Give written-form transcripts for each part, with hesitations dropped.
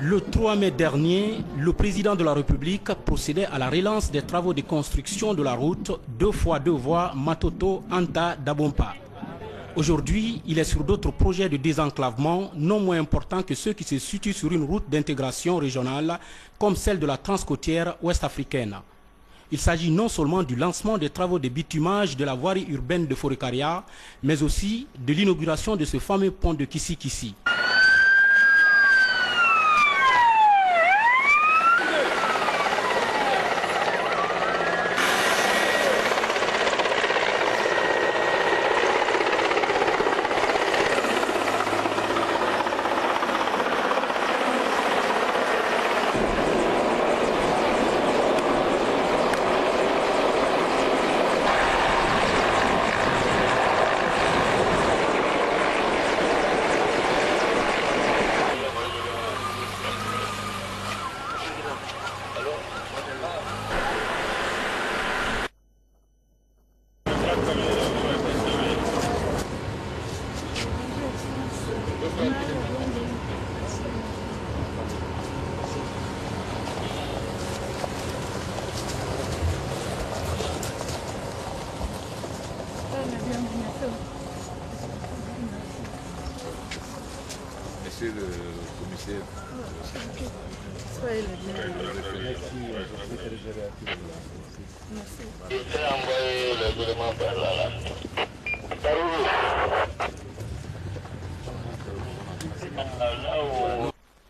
Le 3 mai dernier, le président de la République procédait à la relance des travaux de construction de la route 2x2 voies Matoto-Anta-Dabompa. Aujourd'hui, il est sur d'autres projets de désenclavement non moins importants que ceux qui se situent sur une route d'intégration régionale comme celle de la transcôtière ouest-africaine. Il s'agit non seulement du lancement des travaux de bitumage de la voirie urbaine de Forêt-Karia, mais aussi de l'inauguration de ce fameux pont de Kissi-Kissi. Monsieur le commissaire. Soyez le bienvenu. Merci. J'ai envoyé les éléments par là.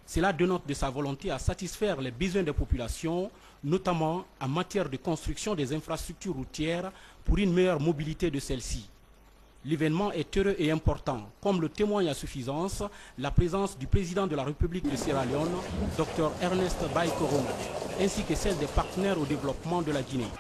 Cela dénote de sa volonté à satisfaire les besoins des populations, notamment en matière de construction des infrastructures routières pour une meilleure mobilité de celles-ci. L'événement est heureux et important, comme le témoigne à suffisance la présence du président de la République de Sierra Leone, Dr Ernest Bai Koroma, ainsi que celle des partenaires au développement de la Guinée.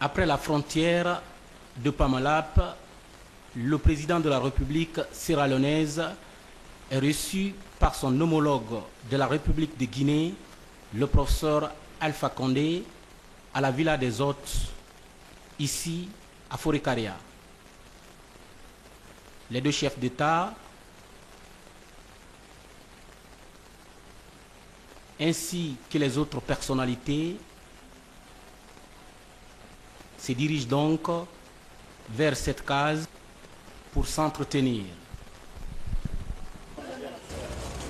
Après la frontière de Pamalap, le président de la République sierra-léonaise est reçu par son homologue de la République de Guinée, le professeur Alpha Condé, à la Villa des Hôtes, ici à Forêt-Caria. Les deux chefs d'État ainsi que les autres personnalités se dirigent donc vers cette case pour s'entretenir.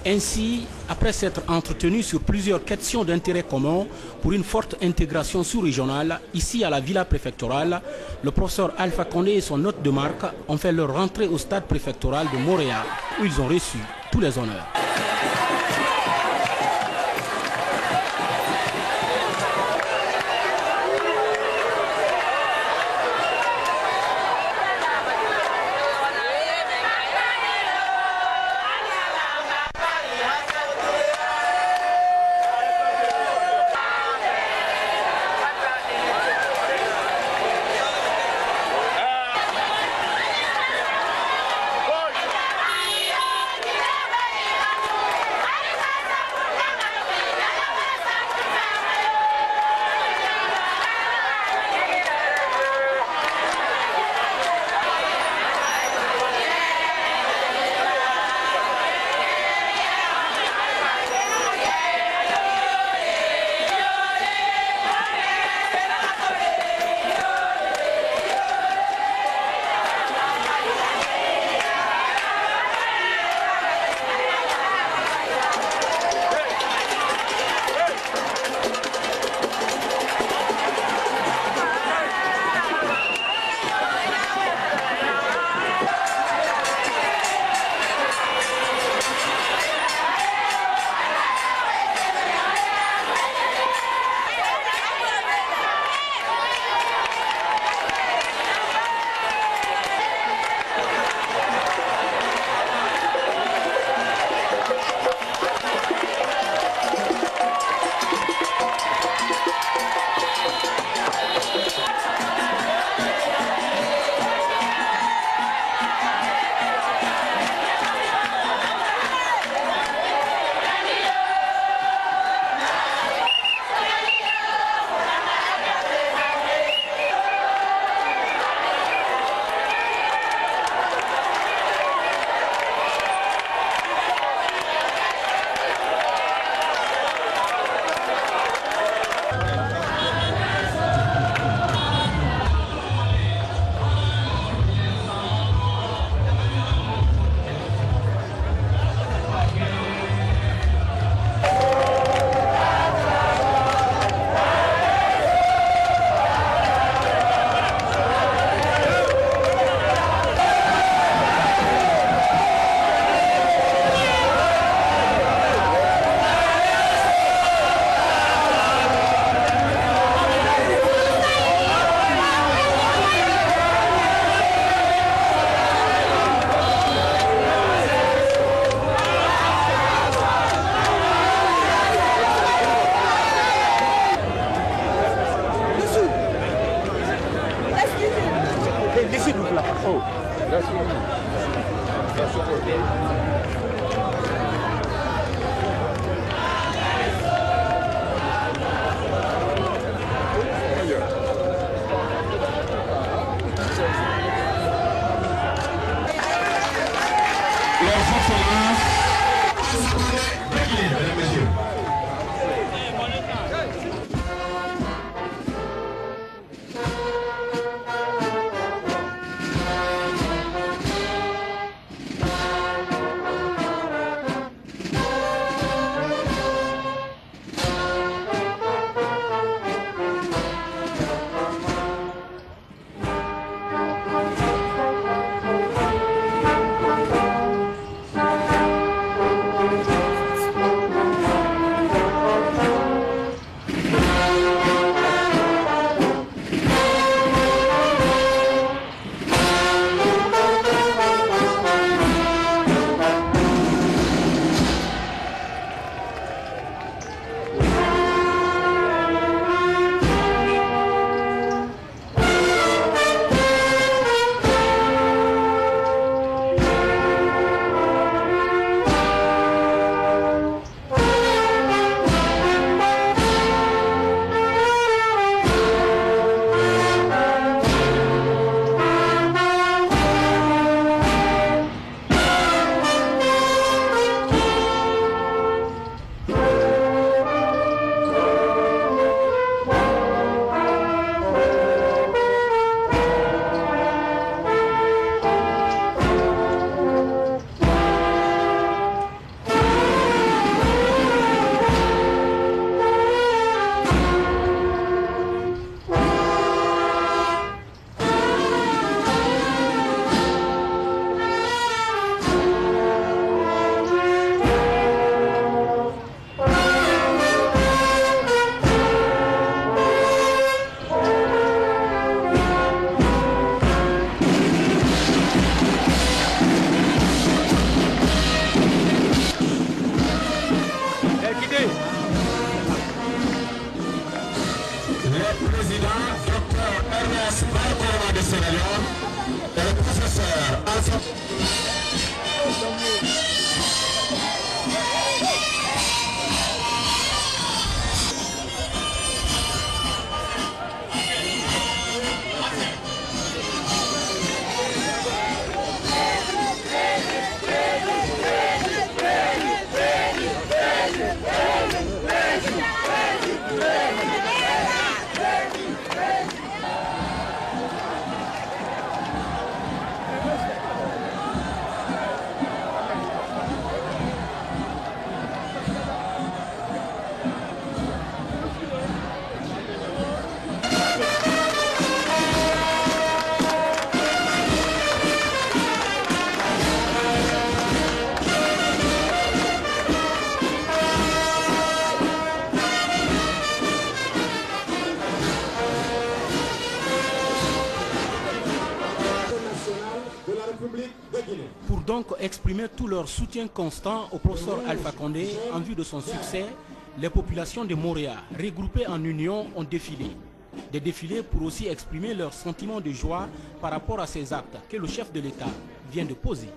Ainsi, après s'être entretenu sur plusieurs questions d'intérêt commun pour une forte intégration sous-régionale, ici à la Villa préfectorale, le professeur Alpha Condé et son hôte de marque ont fait leur rentrée au stade préfectoral de Montréal, où ils ont reçu tous les honneurs. donc exprimer tout leur soutien constant au professeur Alpha Condé en vue de son succès. Les populations de Montréal, regroupées en union, ont défilé. Des défilés pour aussi exprimer leur sentiment de joie par rapport à ces actes que le chef de l'État vient de poser.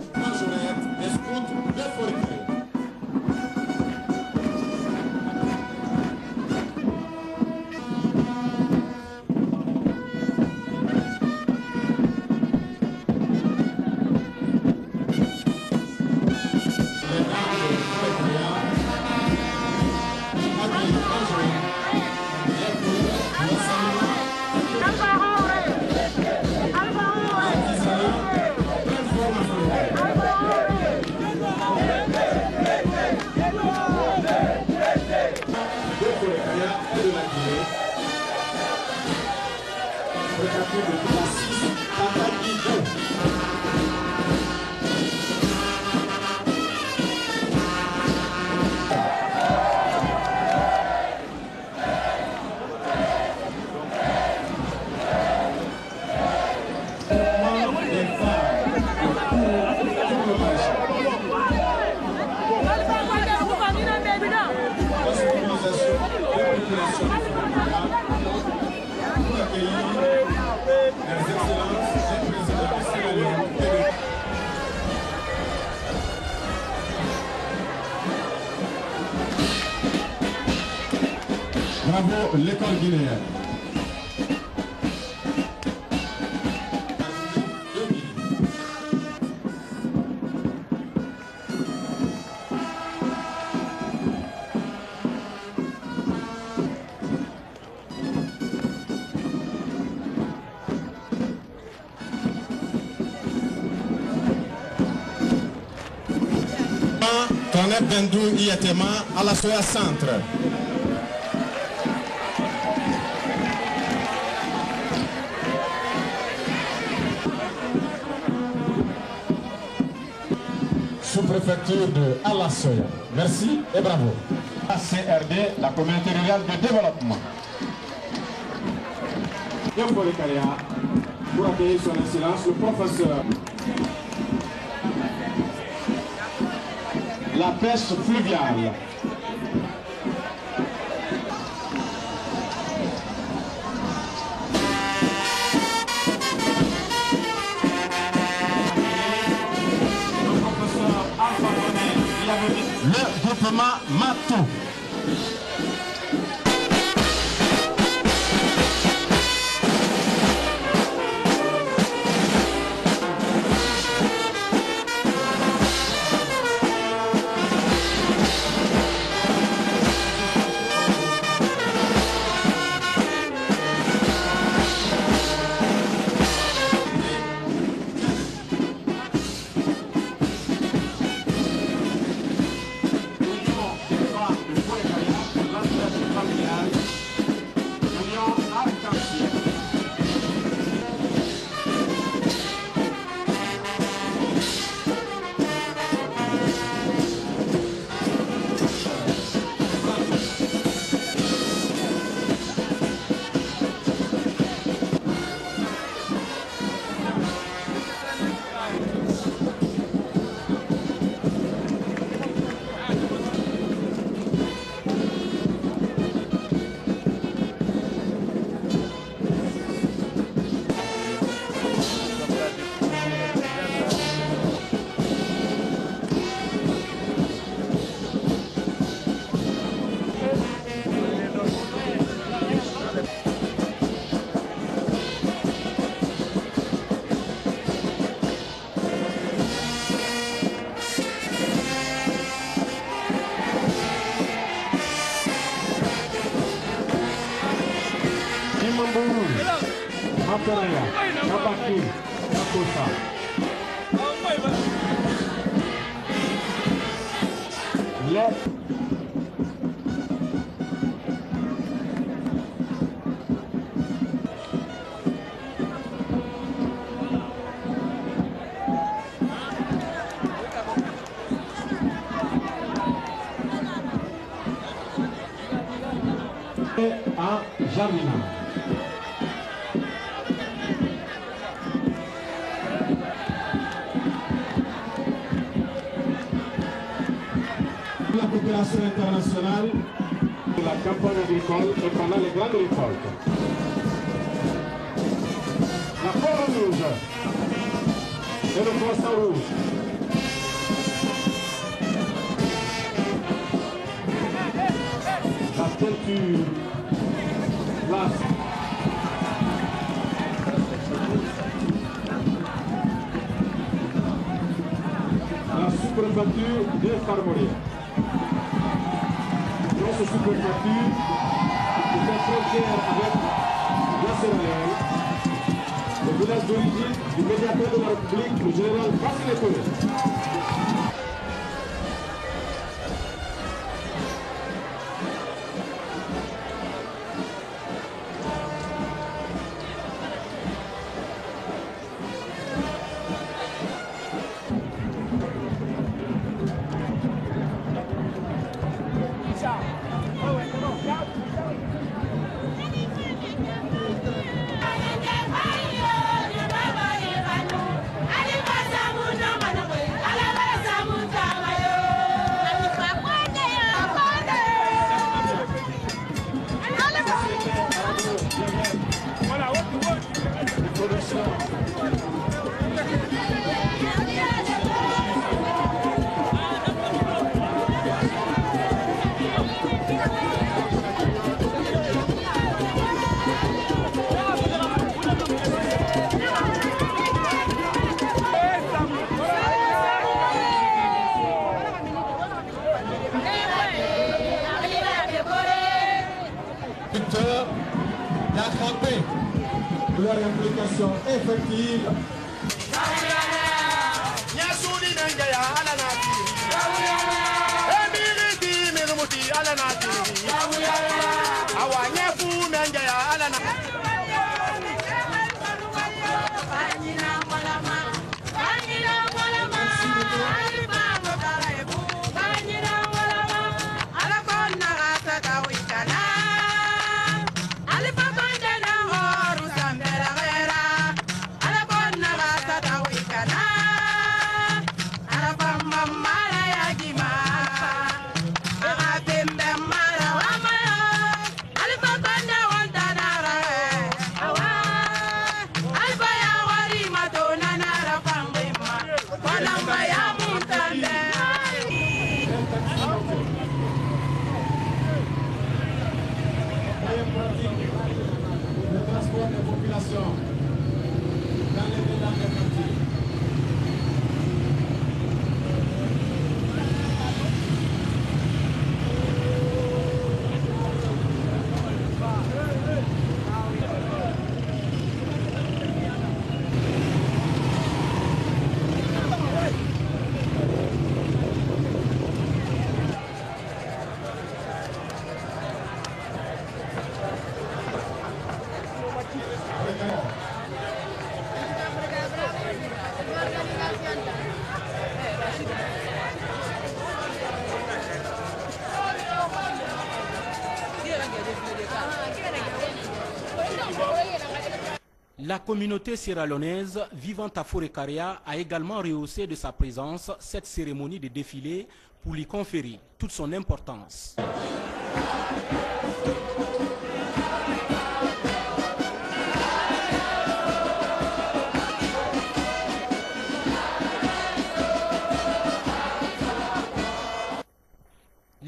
Bravo l'école guinéenne. Tonnerre Bendou Iatema à la Soya Centre. Sous-préfecture de Alasoya. Merci et bravo. ACRD, la communauté rurale de développement. Pour accueillir son excellence, le professeur. La pêche fluviale. Le groupement Matou. Maperaya, Nabaki, Nakosa. À Jamina. coopération internationale de la campagne agricole et pendant les grandes récoltes. La forme rouge et le croissant rouge. La peinture, la sous-préfecture de Farmoria. Dans cette sous-préfecture, qui fait frontière avec la Sierra Leone, le village d'origine du médiateur de la République, le général Bassile Touré. Leur implication effective. Le transport des populations dans les villages des quartiers. La communauté sierra-léonaise vivant à Forécaria a également rehaussé de sa présence cette cérémonie de défilé pour lui conférer toute son importance.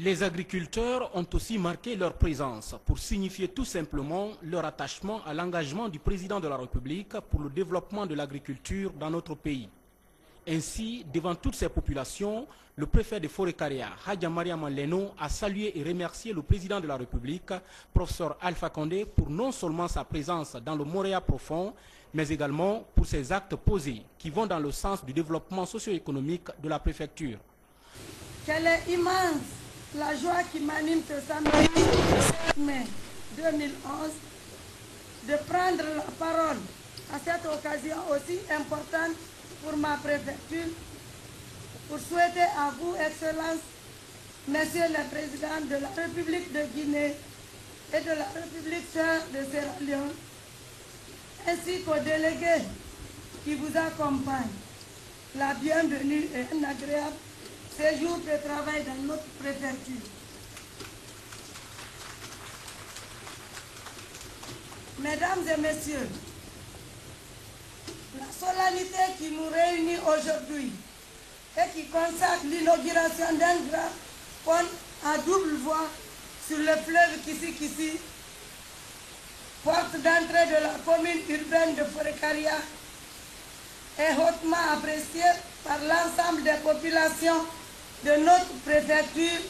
Les agriculteurs ont aussi marqué leur présence pour signifier tout simplement leur attachement à l'engagement du président de la République pour le développement de l'agriculture dans notre pays. Ainsi, devant toutes ces populations, le préfet de Forécaria, Hadja Mariama Leno, a salué et remercié le président de la République, professeur Alpha Condé, pour non seulement sa présence dans le Moréa profond, mais également pour ses actes posés qui vont dans le sens du développement socio-économique de la préfecture. Quelle est immense la joie qui m'anime ce samedi 7 mai 2011 de prendre la parole à cette occasion aussi importante pour ma préfecture, pour souhaiter à vous, Excellences, Messieurs les Présidents de la République de Guinée et de la République sœur de Sierra Leone, ainsi qu'aux délégués qui vous accompagnent, la bienvenue et un agréable séjour de travail dans notre préfecture. Mesdames et messieurs, la solennité qui nous réunit aujourd'hui et qui consacre l'inauguration d'un grand pont à double voie sur le fleuve Kissi-Kissi, porte d'entrée de la commune urbaine de Forêt-Caria, est hautement appréciée par l'ensemble des populations de notre préfecture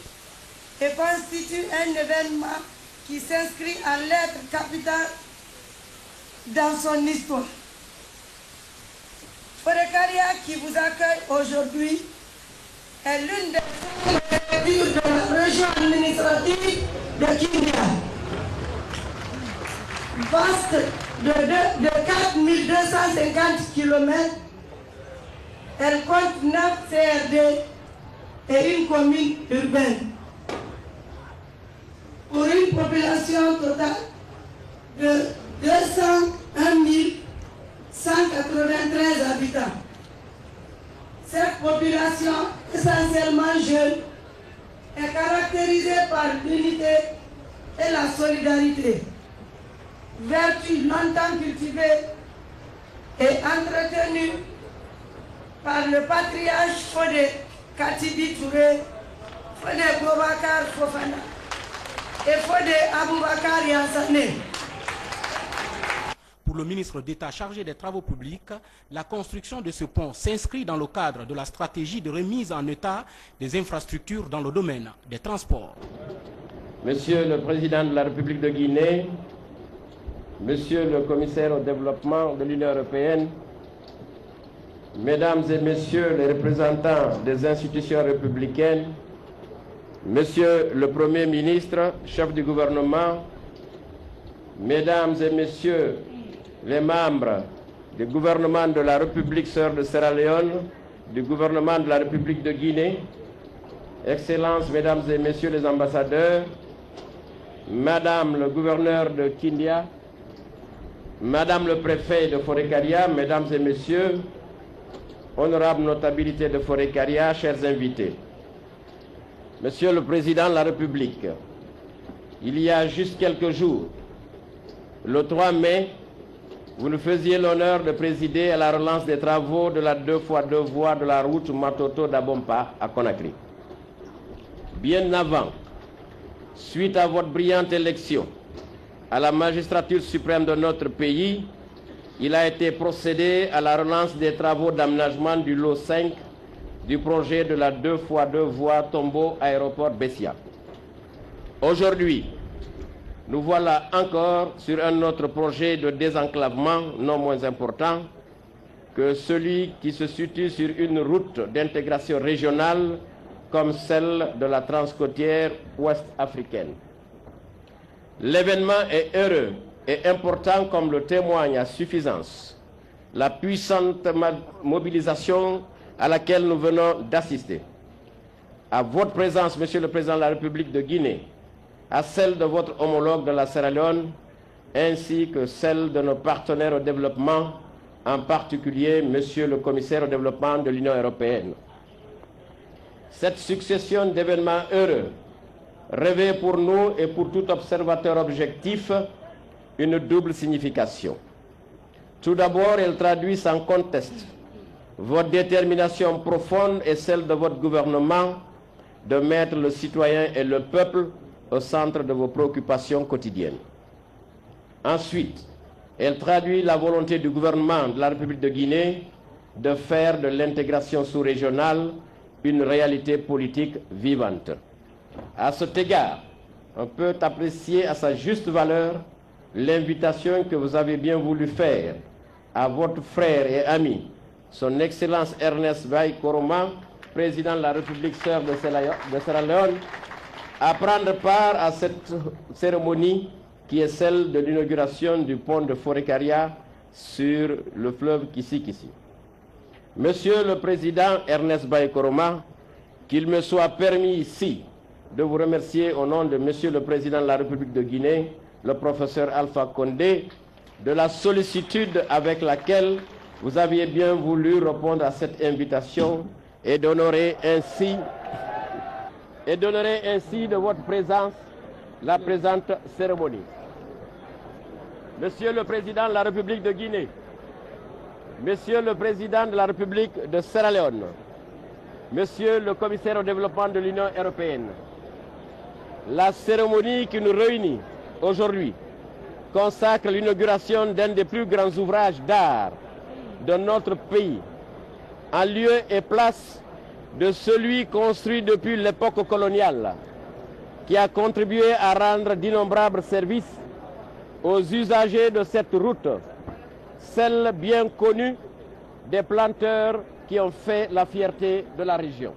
et constitue un événement qui s'inscrit en lettres capitales dans son histoire. Forêt-Caria, qui vous accueille aujourd'hui, est l'une des préfectures de la région administrative de Kindia. Vaste de 4250 km, elle compte 9 CRD et une commune urbaine, pour une population totale de 201 193 habitants. Cette population, essentiellement jeune, est caractérisée par l'unité et la solidarité, vertu longtemps cultivée et entretenue par le patriarche Fodé Katibi Touré, Fodé Boubacar Fofana et Fodé Aboubakar Yassane. Pour le ministre d'État chargé des Travaux publics, la construction de ce pont s'inscrit dans le cadre de la stratégie de remise en état des infrastructures dans le domaine des transports. Monsieur le Président de la République de Guinée, Monsieur le Commissaire au développement de l'Union européenne, Mesdames et Messieurs les représentants des institutions républicaines, Monsieur le Premier ministre, chef du gouvernement, Mesdames et Messieurs les membres du gouvernement de la République sœur de Sierra Leone, du gouvernement de la République de Guinée, Excellences, Mesdames et Messieurs les ambassadeurs, Madame le gouverneur de Kindia, Madame le préfet de Forêt-Caria, Mesdames et Messieurs, honorables notabilités de Forêt-Caria, chers invités. Monsieur le Président de la République, il y a juste quelques jours, le 3 mai, vous nous faisiez l'honneur de présider à la relance des travaux de la 2x2 voies de la route Matoto-Dabompa à Conakry. Bien avant, suite à votre brillante élection à la magistrature suprême de notre pays, il a été procédé à la relance des travaux d'aménagement du lot 5 du projet de la 2x2 voies Tombo-Aéroport-Bessia. Aujourd'hui, nous voilà encore sur un autre projet de désenclavement non moins important que celui qui se situe sur une route d'intégration régionale comme celle de la transcôtière ouest-africaine. L'événement est heureux et important comme le témoigne à suffisance la puissante mobilisation à laquelle nous venons d'assister. À votre présence, Monsieur le Président de la République de Guinée, à celle de votre homologue de la Sierra Leone, ainsi que celle de nos partenaires au développement, en particulier Monsieur le Commissaire au développement de l'Union européenne. Cette succession d'événements heureux revêt pour nous et pour tout observateur objectif une double signification. Tout d'abord, elle traduit sans conteste votre détermination profonde et celle de votre gouvernement de mettre le citoyen et le peuple au centre de vos préoccupations quotidiennes. Ensuite, elle traduit la volonté du gouvernement de la République de Guinée de faire de l'intégration sous-régionale une réalité politique vivante. À cet égard, on peut apprécier à sa juste valeur l'invitation que vous avez bien voulu faire à votre frère et ami, son Excellence Ernest Bai Koroma, président de la République sœur de Sierra Leone, à prendre part à cette cérémonie qui est celle de l'inauguration du pont de Forêt-Caria sur le fleuve Kissi-Kissi. Monsieur le Président Ernest Bai Koroma, qu'il me soit permis ici de vous remercier au nom de Monsieur le Président de la République de Guinée, le professeur Alpha Condé, de la sollicitude avec laquelle vous aviez bien voulu répondre à cette invitation et d'honorer ainsi de votre présence la présente cérémonie. Monsieur le Président de la République de Guinée, Monsieur le Président de la République de Sierra Leone, Monsieur le Commissaire au développement de l'Union européenne, la cérémonie qui nous réunit aujourd'hui consacre l'inauguration d'un des plus grands ouvrages d'art de notre pays, en lieu et place de celui construit depuis l'époque coloniale, qui a contribué à rendre d'innombrables services aux usagers de cette route, celle bien connue des planteurs qui ont fait la fierté de la région.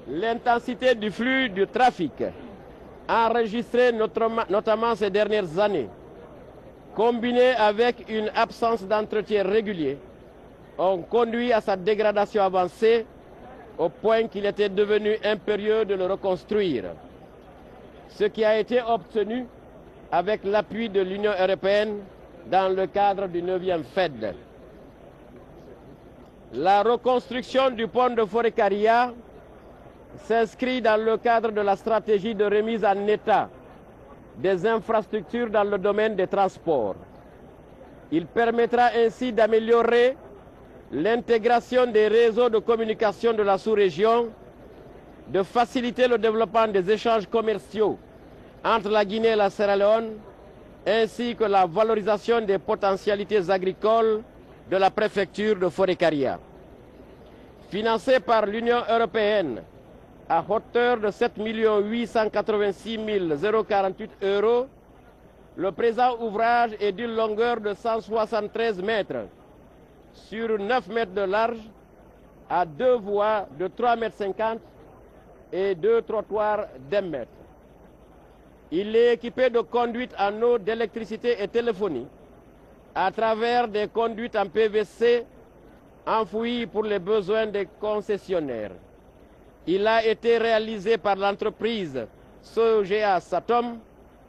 L'intensité du flux du trafic enregistré notamment ces dernières années, combinée avec une absence d'entretien régulier, ont conduit à sa dégradation avancée au point qu'il était devenu impérieux de le reconstruire. Ce qui a été obtenu avec l'appui de l'Union européenne dans le cadre du 9e FED. La reconstruction du pont de Forécaria s'inscrit dans le cadre de la stratégie de remise en état des infrastructures dans le domaine des transports. Il permettra ainsi d'améliorer l'intégration des réseaux de communication de la sous-région, de faciliter le développement des échanges commerciaux entre la Guinée et la Sierra Leone, ainsi que la valorisation des potentialités agricoles de la préfecture de Forécaria. Financé par l'Union européenne à hauteur de 7 886 048 €, le présent ouvrage est d'une longueur de 173 mètres, sur 9 mètres de large, à 2 voies de 3,50 m et 2 trottoirs d'1 mètre. Il est équipé de conduites en eau, d'électricité et téléphonie à travers des conduites en PVC enfouies pour les besoins des concessionnaires. Il a été réalisé par l'entreprise Sogea Satom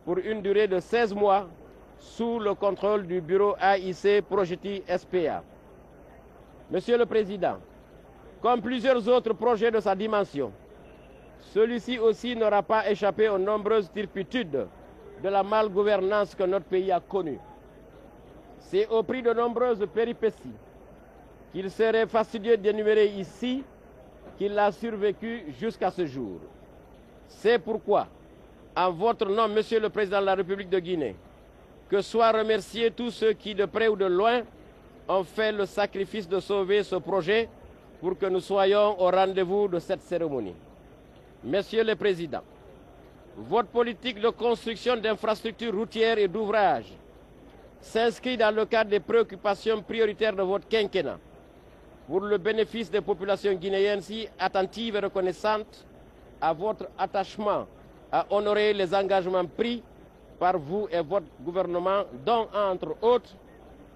pour une durée de 16 mois sous le contrôle du bureau AIC Progeti SPA. Monsieur le Président, comme plusieurs autres projets de sa dimension, celui-ci aussi n'aura pas échappé aux nombreuses turpitudes de la malgouvernance que notre pays a connue. C'est au prix de nombreuses péripéties qu'il serait fastidieux d'énumérer ici qu'il a survécu jusqu'à ce jour. C'est pourquoi, en votre nom, Monsieur le Président de la République de Guinée, que soient remerciés tous ceux qui, de près ou de loin, ont fait le sacrifice de sauver ce projet pour que nous soyons au rendez-vous de cette cérémonie. Monsieur le Président, votre politique de construction d'infrastructures routières et d'ouvrages s'inscrit dans le cadre des préoccupations prioritaires de votre quinquennat pour le bénéfice des populations guinéennes si attentives et reconnaissantes à votre attachement à honorer les engagements pris par vous et votre gouvernement, dont, entre autres,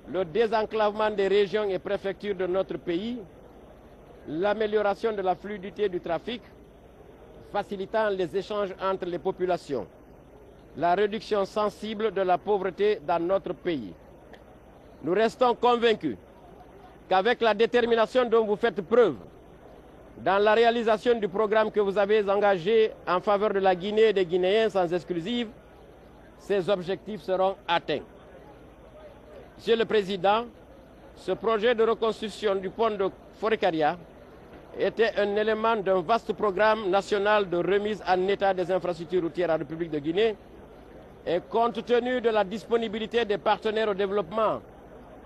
le désenclavement des régions et préfectures de notre pays, l'amélioration de la fluidité du trafic, facilitant les échanges entre les populations, la réduction sensible de la pauvreté dans notre pays. Nous restons convaincus qu'avec la détermination dont vous faites preuve dans la réalisation du programme que vous avez engagé en faveur de la Guinée et des Guinéens sans exclusive, ces objectifs seront atteints. Monsieur le Président, ce projet de reconstruction du pont de Forécaria était un élément d'un vaste programme national de remise en état des infrastructures routières en République de Guinée et compte tenu de la disponibilité des partenaires au développement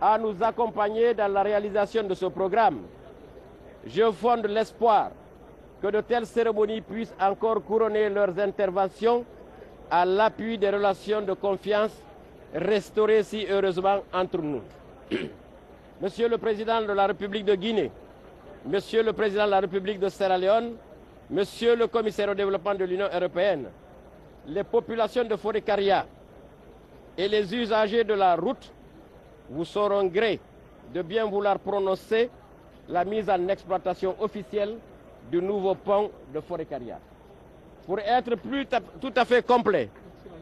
à nous accompagner dans la réalisation de ce programme, je fonde l'espoir que de telles cérémonies puissent encore couronner leurs interventions à l'appui des relations de confiance restaurées si heureusement entre nous. Monsieur le Président de la République de Guinée, Monsieur le Président de la République de Sierra Leone, Monsieur le Commissaire au développement de l'Union européenne, les populations de Forécaria et les usagers de la route vous sauront gré de bien vouloir prononcer la mise en exploitation officielle du nouveau pont de Forécaria. Pour être tout à fait complet,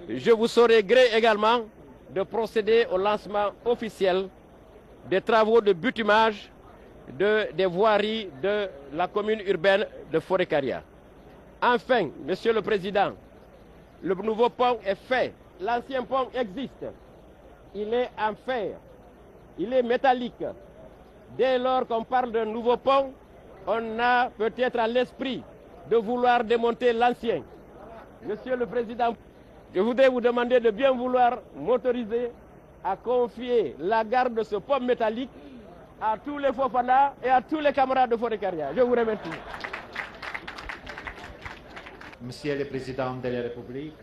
je vous saurai gré également de procéder au lancement officiel des travaux de bitumage des voiries de la commune urbaine de Forêt-Caria. Enfin, Monsieur le Président, le nouveau pont est fait. L'ancien pont existe. Il est en fer. Il est métallique. Dès lors qu'on parle d'un nouveau pont, on a peut-être à l'esprit de vouloir démonter l'ancien. Monsieur le Président, je voudrais vous demander de bien vouloir m'autoriser à confier la garde de ce pont métallique à tous les Fofana et à tous les camarades de Forêt-Caria. Je vous remercie. Monsieur le Président de la République,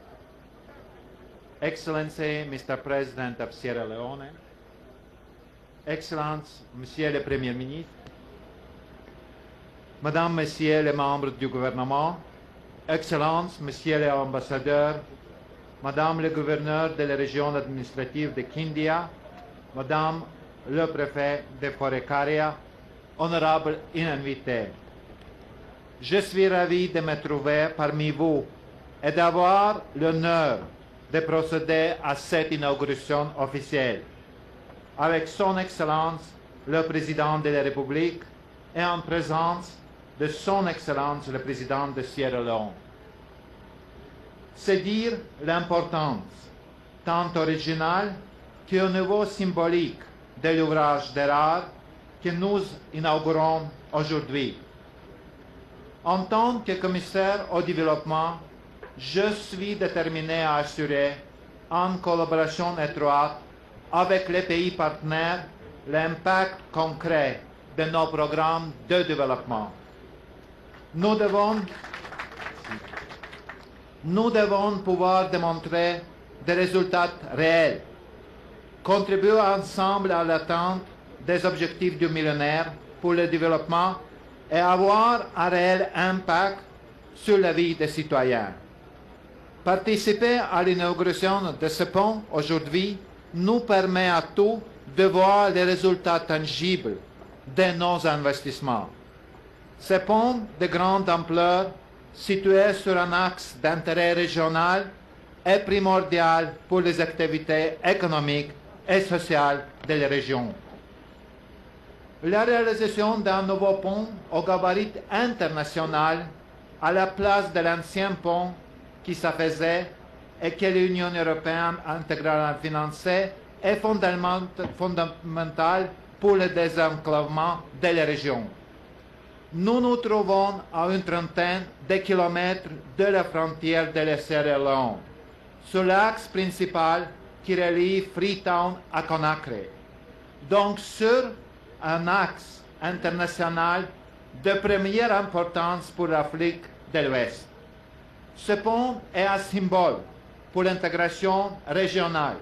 Excellency Mr. President of Sierra Leone, Excellence Monsieur le Premier ministre, Madame, Messieurs les membres du gouvernement, Excellences, Monsieur l'ambassadeur, Madame le gouverneur de la région administrative de Kindia, Madame le préfet de Forêt-Caria, honorables invités. Je suis ravi de me trouver parmi vous et d'avoir l'honneur de procéder à cette inauguration officielle avec Son Excellence le Président de la République et en présence de Son Excellence le Président de Sierra Leone. C'est dire l'importance, tant originale qu'au niveau symbolique de l'ouvrage d'art que nous inaugurons aujourd'hui. En tant que commissaire au développement, je suis déterminé à assurer, en collaboration étroite avec les pays partenaires, l'impact concret de nos programmes de développement. Nous devons pouvoir démontrer des résultats réels, contribuer ensemble à l'atteinte des objectifs du millénaire pour le développement et avoir un réel impact sur la vie des citoyens. Participer à l'inauguration de ce pont aujourd'hui nous permet à tous de voir les résultats tangibles de nos investissements. Ce pont de grande ampleur, situé sur un axe d'intérêt régional, est primordial pour les activités économiques et sociales de la région. La réalisation d'un nouveau pont au gabarit international à la place de l'ancien pont qui se faisait et que l'Union européenne intégralement finançait est fondamental pour le désenclavement de la région. Nous nous trouvons à une trentaine de kilomètres de la frontière de la Sierra Leone, sur l'axe principal qui relie Freetown à Conakry, donc sur un axe international de première importance pour l'Afrique de l'Ouest. Ce pont est un symbole pour l'intégration régionale,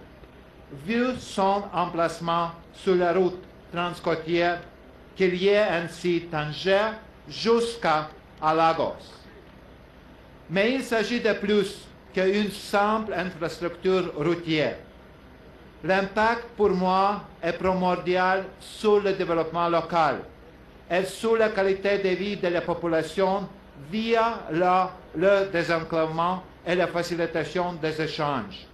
vu son emplacement sur la route transcôtière qui liait ainsi Tanger jusqu'à Lagos. Mais il s'agit de plus qu'une simple infrastructure routière. L'impact pour moi est primordial sur le développement local et sur la qualité de vie de la population via le désenclavement et la facilitation des échanges.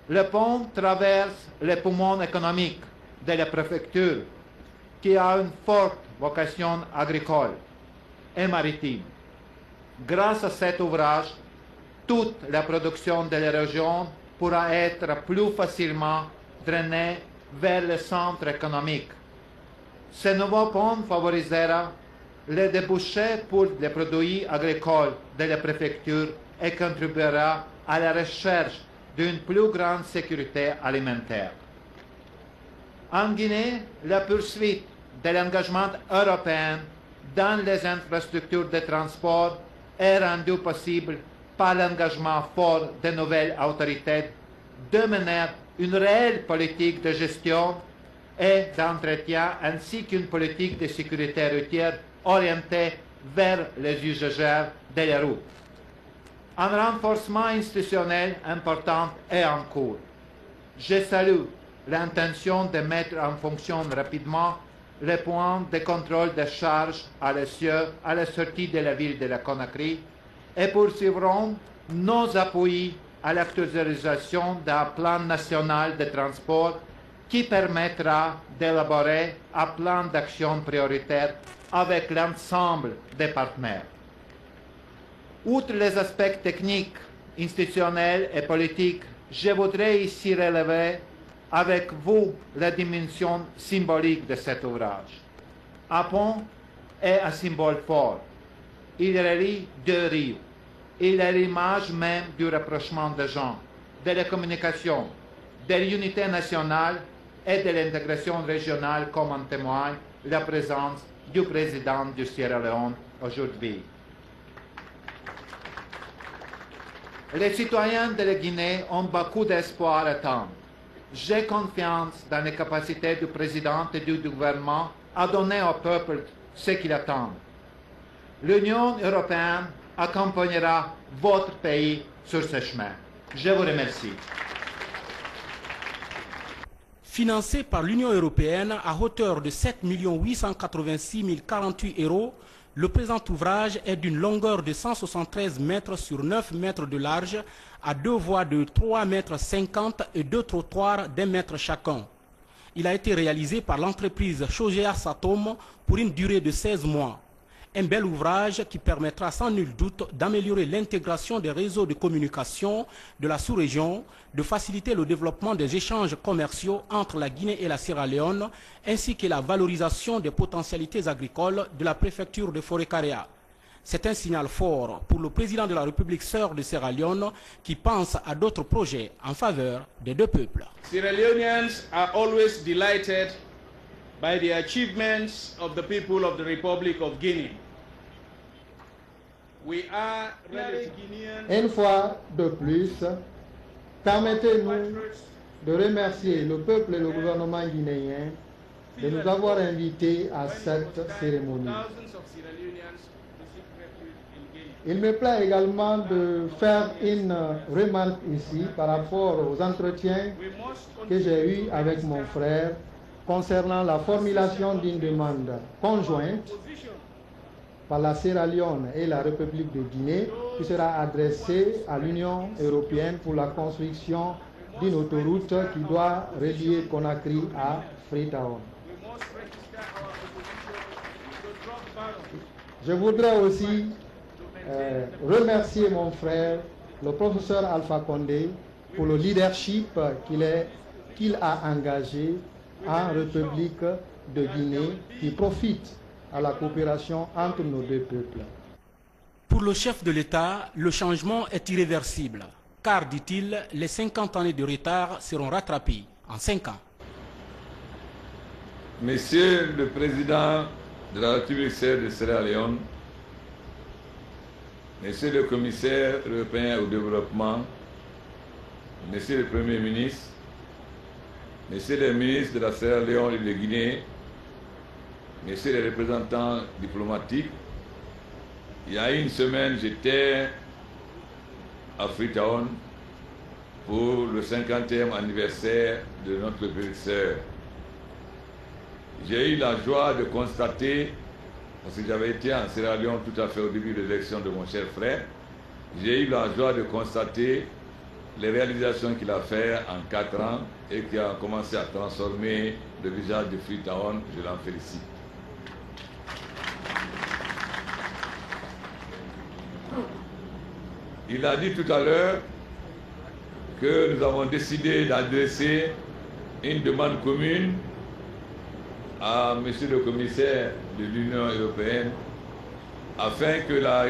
Le pont traverse les poumons économiques de la préfecture qui a une forte vocation agricole et maritime. Grâce à cet ouvrage, toute la production de la région pourra être plus facilement drainée vers le centre économique. Ce nouveau pont favorisera les débouchés pour les produits agricoles de la préfecture et contribuera à la recherche d'une plus grande sécurité alimentaire. En Guinée, la poursuite de l'engagement européen dans les infrastructures de transport est rendue possible par l'engagement fort de nouvelles autorités de mener une réelle politique de gestion et d'entretien ainsi qu'une politique de sécurité routière orientée vers les usagers de la route. Un renforcement institutionnel important est en cours. Je salue l'intention de mettre en fonction rapidement les points de contrôle des charges à la sortie de la ville de la Conakry et poursuivrons nos appuis à l'actualisation d'un plan national de transport qui permettra d'élaborer un plan d'action prioritaire avec l'ensemble des partenaires. Outre les aspects techniques, institutionnels et politiques, je voudrais ici relever avec vous la dimension symbolique de cet ouvrage. Un pont est un symbole fort. Il relie deux rives. Il est l'image même du rapprochement des gens, de la communication, de l'unité nationale et de l'intégration régionale, comme en témoigne la présence du président du Sierra Leone aujourd'hui. Les citoyens de la Guinée ont beaucoup d'espoir à attendre. J'ai confiance dans les capacités du président et du gouvernement à donner au peuple ce qu'il attend. L'Union européenne accompagnera votre pays sur ce chemin. Je vous remercie. Financé par l'Union européenne à hauteur de 7 886 048 €, le présent ouvrage est d'une longueur de 173 mètres sur 9 mètres de large, à deux voies de 3,50 m et deux trottoirs d'1 mètre chacun. Il a été réalisé par l'entreprise Chogea Satom pour une durée de 16 mois. Un bel ouvrage qui permettra sans nul doute d'améliorer l'intégration des réseaux de communication de la sous-région, de faciliter le développement des échanges commerciaux entre la Guinée et la Sierra Leone, ainsi que la valorisation des potentialités agricoles de la préfecture de Forêt-Karea. C'est un signal fort pour le président de la République sœur de Sierra Leone qui pense à d'autres projets en faveur des deux peuples. Sierra Leoneans are always delighted by the achievements of the people of the Republic of Guinea. We are really Guineans. Une fois de plus, permettez-nous de remercier le peuple et le gouvernement guinéen de nous avoir invités à cette cérémonie. Il me plaît également de faire une remarque ici par rapport aux entretiens que j'ai eus avec mon frère concernant la formulation d'une demande conjointe par la Sierra Leone et la République de Guinée qui sera adressée à l'Union européenne pour la construction d'une autoroute qui doit relier Conakry à Freetown. Je voudrais aussi remercier mon frère, le professeur Alpha Condé, pour le leadership qu'il a engagé en République de Guinée qui profite à la coopération entre nos deux peuples. Pour le chef de l'État, le changement est irréversible, car, dit-il, les 50 années de retard seront rattrapées en 5 ans. Monsieur le Président de la République de Sierra Leone, Monsieur le Commissaire européen au développement, Monsieur le Premier ministre, Messieurs les ministres de la Sierra Leone et de Guinée, Messieurs les représentants diplomatiques, il y a une semaine, j'étais à Freetown pour le 50e anniversaire de notre pays sœur. J'ai eu la joie de constater, parce que j'avais été en Sierra Leone tout à fait au début de l'élection de mon cher frère, j'ai eu la joie de constater les réalisations qu'il a faites en 4 ans et qui a commencé à transformer le visage de Freetown. Je l'en félicite. Il a dit tout à l'heure que nous avons décidé d'adresser une demande commune à Monsieur le Commissaire de l'Union européenne afin que la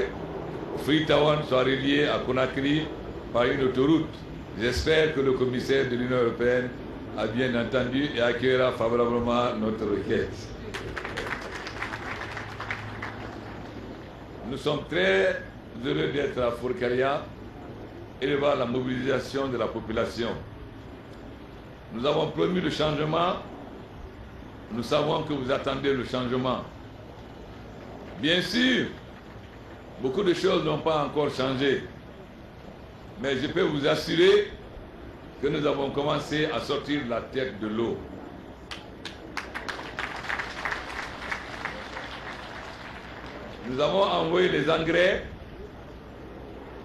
Freetown soit reliée à Conakry par une autoroute. J'espère que le commissaire de l'Union européenne a bien entendu et accueillera favorablement notre requête. Nous sommes très heureux d'être à Forêt-Karea et de voir la mobilisation de la population. Nous avons promis le changement. Nous savons que vous attendez le changement. Bien sûr, beaucoup de choses n'ont pas encore changé. Mais je peux vous assurer que nous avons commencé à sortir la tête de l'eau. Nous avons envoyé les engrais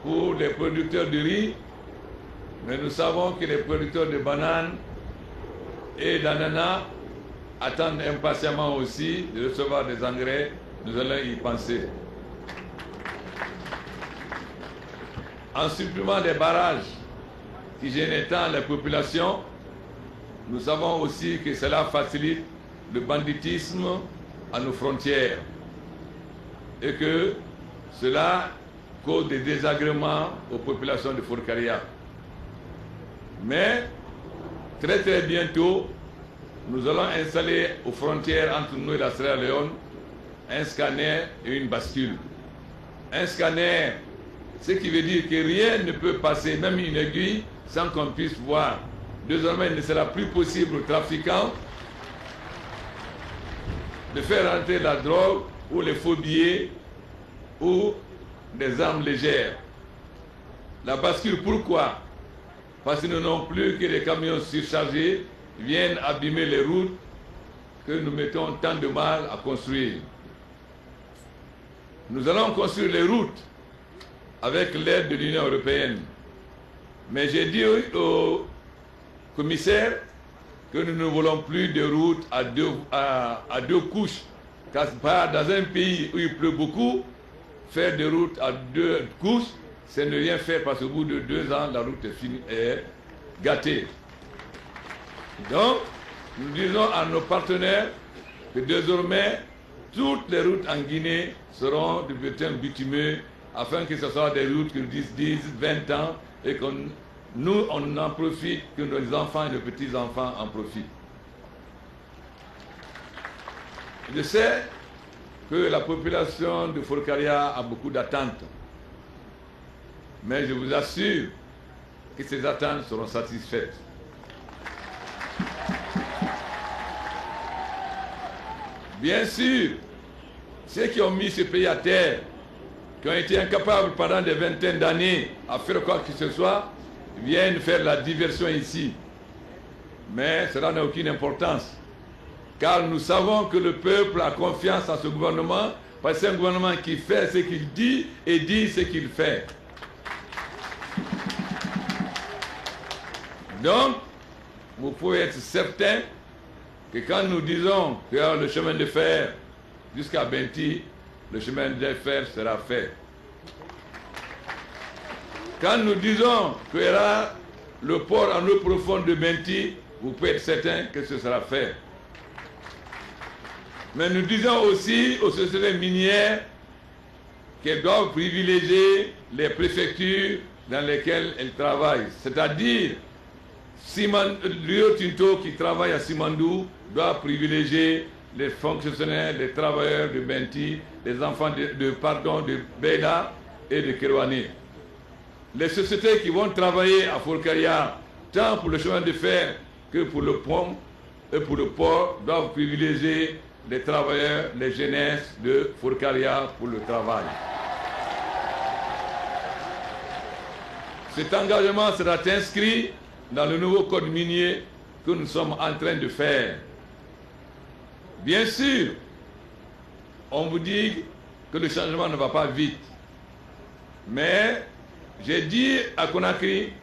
pour les producteurs de riz, mais nous savons que les producteurs de bananes et d'Anana attendent impatiemment aussi de recevoir des engrais. Nous allons y penser. En supprimant les barrages qui gênent tant la population, nous savons aussi que cela facilite le banditisme à nos frontières et que cela cause des désagréments aux populations de Forcaria. Mais très bientôt, nous allons installer aux frontières entre nous et la Sierra Leone un scanner et une bascule. Un scanner, ce qui veut dire que rien ne peut passer, même une aiguille, sans qu'on puisse voir. Désormais, il ne sera plus possible aux trafiquants de faire entrer la drogue ou les faux billets ou des armes légères. La bascule, pourquoi? Parce que nous n'avons plus que les camions surchargés viennent abîmer les routes que nous mettons tant de mal à construire. Nous allons construire les routes avec l'aide de l'Union européenne. Mais j'ai dit au commissaire que nous ne voulons plus de routes à deux couches. Car dans un pays où il pleut beaucoup, faire des routes à 2 couches, c'est ne rien faire parce qu'au bout de 2 ans, la route est gâtée. Donc, nous disons à nos partenaires que désormais, toutes les routes en Guinée seront de béton bitumeux afin que ce soit des routes qui nous disent 10, 20 ans et que nous, on en profite, que nos enfants et nos petits-enfants en profitent. Je sais que la population de Forcaria a beaucoup d'attentes. Mais je vous assure que ces attentes seront satisfaites. Bien sûr, ceux qui ont mis ce pays à terre, qui ont été incapables pendant des vingtaines d'années à faire quoi que ce soit, viennent faire la diversion ici. Mais cela n'a aucune importance. Car nous savons que le peuple a confiance en ce gouvernement, parce que c'est un gouvernement qui fait ce qu'il dit et dit ce qu'il fait. Donc, vous pouvez être certain que quand nous disons que le chemin de fer jusqu'à Benti, le chemin de fer sera fait. Quand nous disons qu'il y aura le port en eau profonde de Benti, vous pouvez être certain que ce sera fait. Mais nous disons aussi aux sociétés minières qu'elles doivent privilégier les préfectures dans lesquelles elles travaillent. C'est-à-dire, Rio Tinto qui travaille à Simandou doit privilégier les fonctionnaires, les travailleurs de Benti, les enfants de Beida et de Kerouané. Les sociétés qui vont travailler à Forcaria, tant pour le chemin de fer que pour le pont et pour le port, doivent privilégier les travailleurs, les jeunesses de Forcaria pour le travail. Cet engagement sera inscrit dans le nouveau code minier que nous sommes en train de faire. Bien sûr, on vous dit que le changement ne va pas vite. Mais j'ai dit à Conakry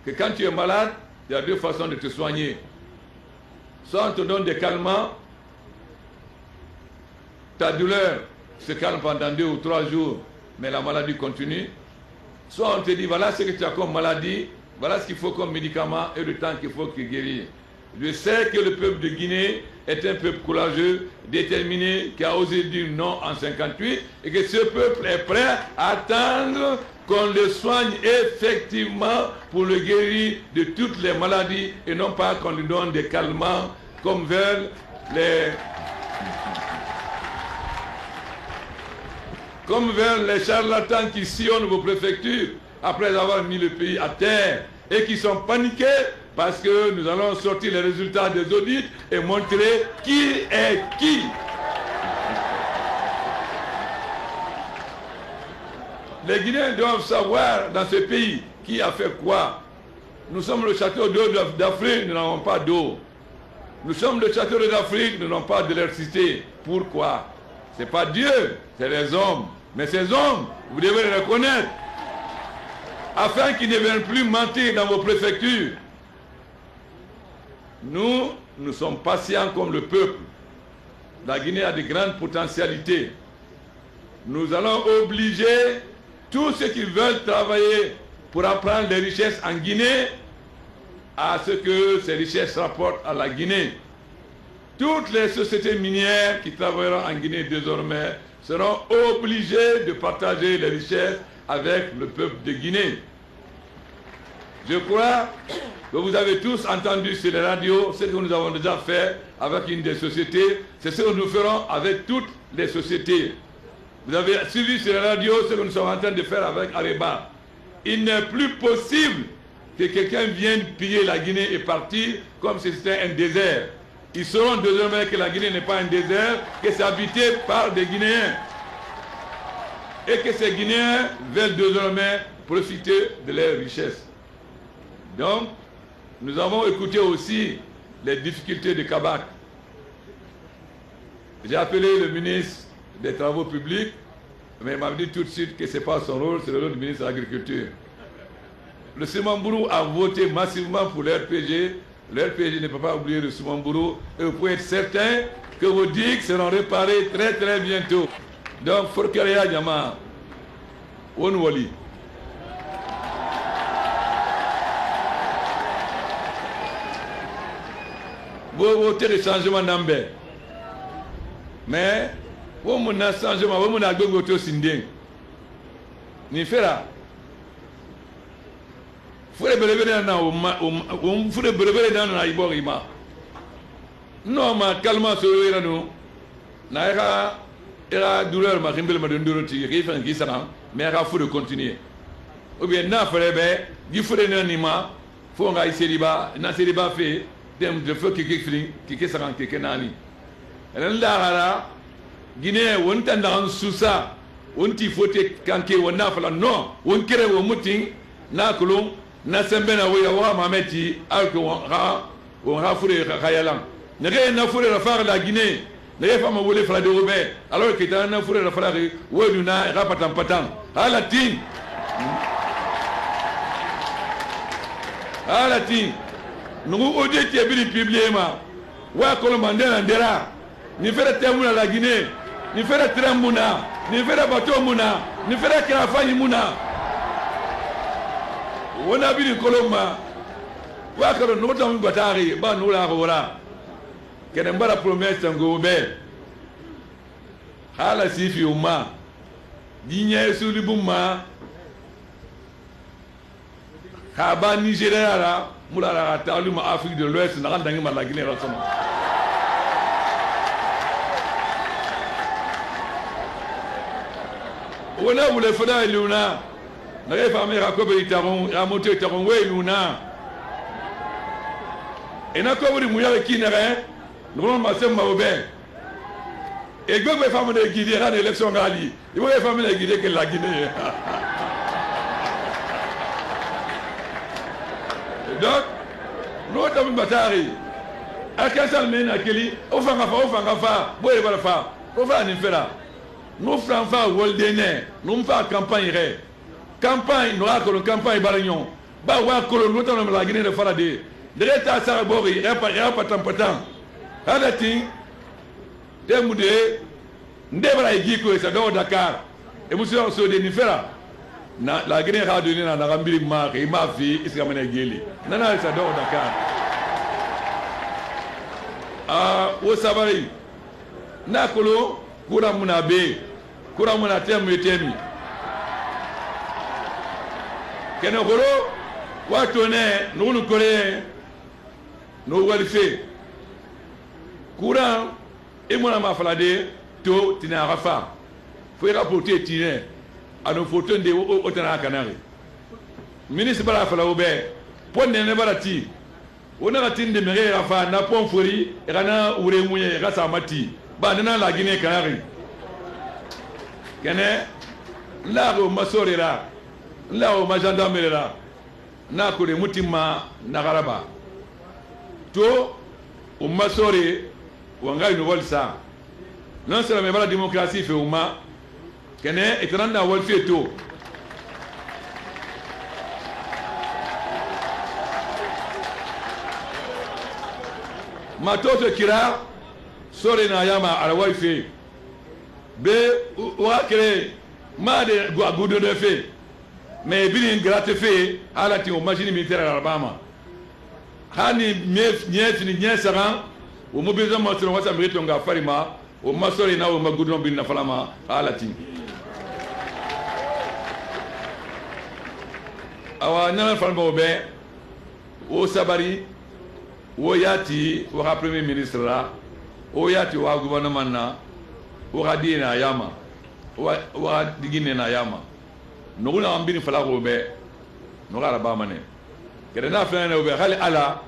que quand tu es malade, il y a 2 façons de te soigner. Soit on te donne des calmants, ta douleur se calme pendant 2 ou 3 jours, mais la maladie continue. Soit on te dit, voilà ce que tu as comme maladie, voilà ce qu'il faut comme médicament et le temps qu'il faut qu'il guérisse. Je sais que le peuple de Guinée est un peuple courageux, déterminé, qui a osé dire non en 58 et que ce peuple est prêt à attendre qu'on le soigne effectivement pour le guérir de toutes les maladies et non pas qu'on lui donne des calmants comme veulent les charlatans qui sillonnent vos préfectures après avoir mis le pays à terre et qui sont paniqués parce que nous allons sortir les résultats des audits et montrer qui est qui. Les Guinéens doivent savoir dans ce pays qui a fait quoi. Nous sommes le château d'eau d'Afrique, nous n'avons pas d'eau. Nous sommes le château d'Afrique, nous n'avons pas d'électricité. Pourquoi? Ce n'est pas Dieu, c'est les hommes. Mais ces hommes, vous devez les reconnaître, afin qu'ils ne viennent plus mentir dans vos préfectures. nous sommes patients comme le peuple. La Guinée a de grandes potentialités. Nous allons obliger tous ceux qui veulent travailler pour apprendre les richesses en Guinée à ce que ces richesses rapportent à la Guinée. Toutes les sociétés minières qui travailleront en Guinée désormais seront obligées de partager les richesses avec le peuple de Guinée. Je crois que vous avez tous entendu sur les radios ce que nous avons déjà fait avec une des sociétés. C'est ce que nous ferons avec toutes les sociétés. Vous avez suivi sur les radios ce que nous sommes en train de faire avec Areba. Il n'est plus possible que quelqu'un vienne piller la Guinée et partir comme si c'était un désert. Ils sauront désormais que la Guinée n'est pas un désert, que c'est habité par des Guinéens. Et que ces Guinéens veulent désormais profiter de leurs richesses. Donc, nous avons écouté aussi les difficultés de Kabak. J'ai appelé le ministre des Travaux publics, mais il m'a dit tout de suite que ce n'est pas son rôle, c'est le rôle du ministre de l'Agriculture. Le Simambourou a voté massivement pour l'RPG. L'RPG ne peut pas oublier le Simambourou. Et vous pouvez être certain que vos digues seront réparées très très bientôt. Donc, Forkeria Yama, Onwali. Vous votez le changement d'ambé. Mais, vous avez un changement, vous avez un changement sinding. Ni fera. Fure belebele na fure belebele na iborima. Non ma calma so yera no. Na era douleur ma rimbel ma ndoro ti ki fan ki sara mais ra fure continuer. Ou bien na fere be, gi fure na nima, fo nga iseriba, na seriba fait dem de feu ki sara ki nani. Ren la gara Guinée won tan da susa, won ti fote kanke won na fala non, won kere wo mutin na kulum na sembena wa wa mameti alko wa fure khayalan nege na fure rafar la Guinée nege fama wole fala de robé alors que ta na fure rafar wodu na rapatan patan alatin nous ode ti bi publiema wa ko mandela ndera ni fere temuna la Guinée ni fere trembuna ni fere bateau muna ni fere krafanyi muna on a vu le colomba. Wakaro nous avons batari, ba nous la rora. Qu'elle n'a la promesse en gobe. Hala sifi uma. Digne sur le bouma. Kaba Nigeria la, moula la taluma Afrique de l'Ouest, n'a rien dans la Guinée rassemble. On a voulu faire Luna. Na famille rakobe itaron a monté itaron we luna et na ko wuri muya kinere non ma sem ma obe et gbogbo femme de guider à l'élection gali il faut femme de guider que la Guinée donc nous tam batari akasal mena keli o fanga fa boye bala fa o fa ni fera nous franfa woldene nous fa campagne re campagne nous avons campagne barignon ba wa kolo nous avons la Guinée de Faradé de l'état sarabori repatan hadati demude ndebra igiko ça do Dakar et monsieur so de nifera na la Guinée a donné na rambiri ma et ma fille iskamane geli nana ça do Dakar o sabari na kolo kura munabe kura munatemu temi kene goro watone nous kole no walife courant et mon ma falade to tina rafa faut rapporter tine à nos photos de otana canari ministre bala fala obe ponne ne barati ona tinde mere rafa na pon fori rana ure munye rasa mati ba nana la Guinée canari kene la ro masorera la o gendarmerie la na ko de mutima na garaba to o masore o ngai no volsa non c'est la démocratie fait uma kene etranda wol fait to matoto kira sore na yama ala wifi be wa kere ma de gudo de fe mais bini grate fe ala ti o machine militaire Alabama hani nyefini nyesaran o mobilisation masoro wasa mérite nga farima o masore na o magudon bin na falama ala ti awa nyana falma o be o sabari o yati o premier ministre la o yati wa gouvernement na o radina yama o digine na yama no la ambini fala ko be no la ba mane kede na fa na o be khali ala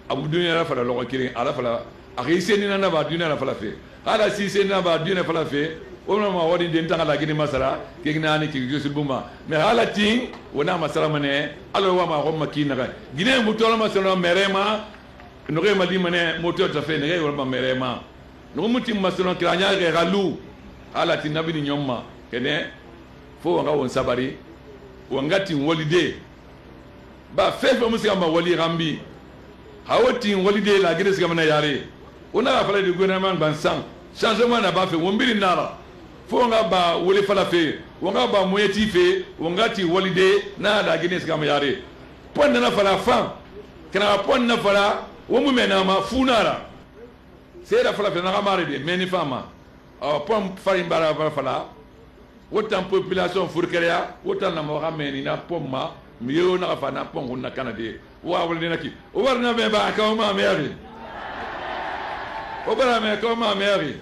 abu dunya la fala lo kirin ala fala akhi seni na ba dunya la fala fe ala si seni na ba dunya fala fe o no ma wadi den tanga la gini masara ke gina ni ki josul buma me ala tin wona masara mane alo wa ma ko makina ga gine mu to ma sala merema no re mali mane moto ta fe ne ga ma merema no mutim masala kiranya ga galu ala tin nabi ni nyomma kene fo nga won sabari wangati wolide ba fefe musika ma wali rambi hawati wolide la gire sika mana yare ona fala de gouvernement bansan changement na ba fe wombiri nara fo nga ba wole fala fe wonga ba moyeti fe wangati wolide na da gine sika ma yare pon na fala fam kana pon na fala womu mena ma funara c'est la fala fe na mare de meni fama pon farin bara fala autant population furkeria autant na mo rameni na pomma miyo na fa na pongo na kanade wa wala na ki o warna be ba ka ma meri o bara me ka ma meri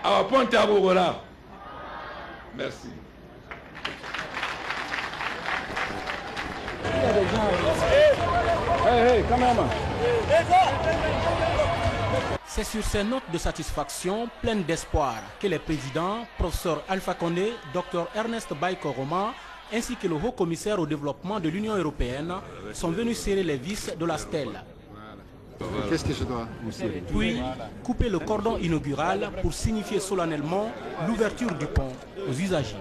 a ponte a bogola merci. Hey, cameraman. C'est sur ces notes de satisfaction pleines d'espoir que les présidents, professeur Alpha Condé, Dr Ernest Bai Koroma, ainsi que le haut-commissaire au développement de l'Union européenne sont venus serrer les vis de la stèle. Qu'est-ce que je dois vous serrer? Puis couper le cordon inaugural pour signifier solennellement l'ouverture du pont aux usagers.